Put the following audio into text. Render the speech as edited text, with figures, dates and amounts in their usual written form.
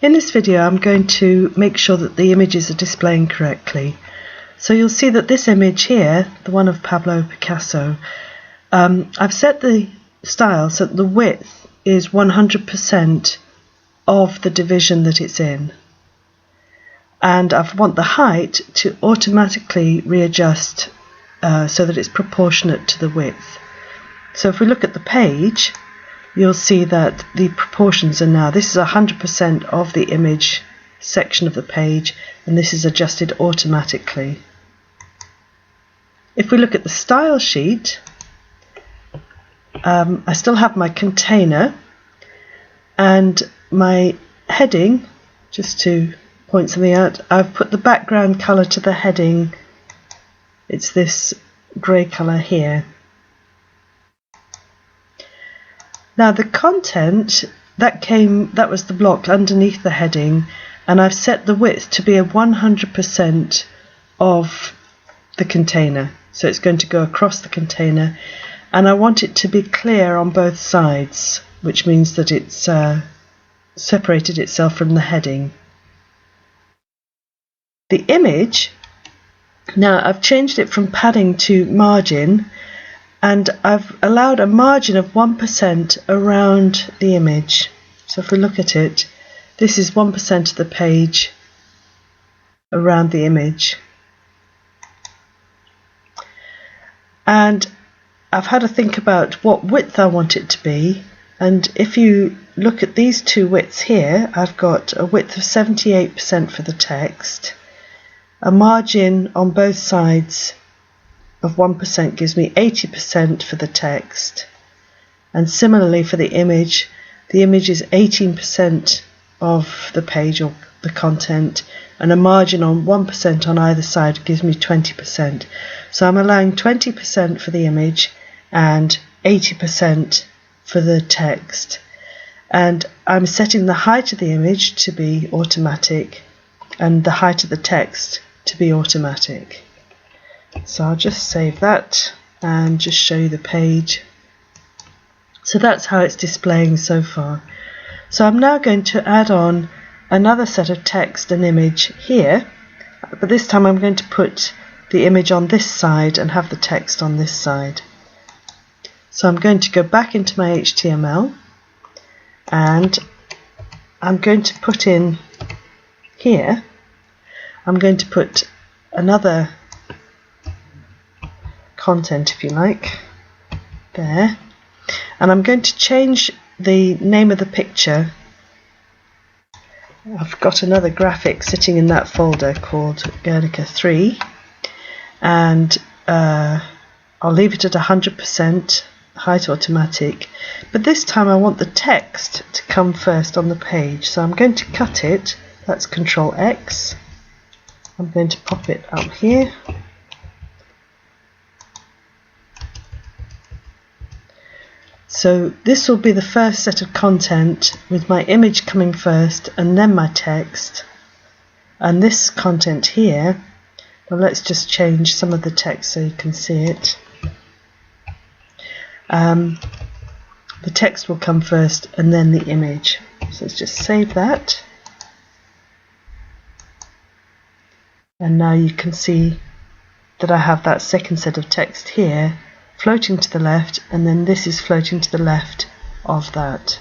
In this video I'm going to make sure that the images are displaying correctly. So you'll see that this image here, the one of Pablo Picasso, I've set the style so that the width is 100% of the division that it's in. And I want the height to automatically readjust so that it's proportionate to the width. So if we look at the page, you'll see that the proportions are now, this is 100% of the image section of the page, and this is adjusted automatically. If we look at the style sheet, I still have my container and my heading. Just to point something out, I've put the background colour to the heading. It's this grey colour here. Now the content, that was the block underneath the heading, and I've set the width to be 100% of the container. So it's going to go across the container, and I want it to be clear on both sides, which means that it's separated itself from the heading. The image, now I've changed it from padding to margin, and I've allowed a margin of 1% around the image. So if we look at it, this is 1% of the page around the image. And I've had to think about what width I want it to be, and if you look at these two widths here, I've got a width of 78% for the text. A margin on both sides of 1% gives me 80% for the text, and similarly for the image is 18% of the page or the content, and a margin on 1% on either side gives me 20%. So I'm allowing 20% for the image and 80% for the text, and I'm setting the height of the image to be automatic and the height of the text to be automatic. So I'll just save that and just show you the page. So that's how it's displaying so far. So I'm now going to add on another set of text and image here, but this time I'm going to put the image on this side and have the text on this side. So I'm going to go back into my HTML, and I'm going to put in here, I'm going to put another content, if you like, there, and I'm going to change the name of the picture. I've got another graphic sitting in that folder called Guernica 3, and I'll leave it at 100% height automatic, but this time I want the text to come first on the page, so I'm going to cut it. That's Control X. I'm going to pop it up here. So this will be the first set of content, with my image coming first and then my text. And this content here, well, let's just change some of the text so you can see it. The text will come first and then the image. So let's just save that. And now you can see that I have that second set of text here floating to the left, and then this is floating to the left of that.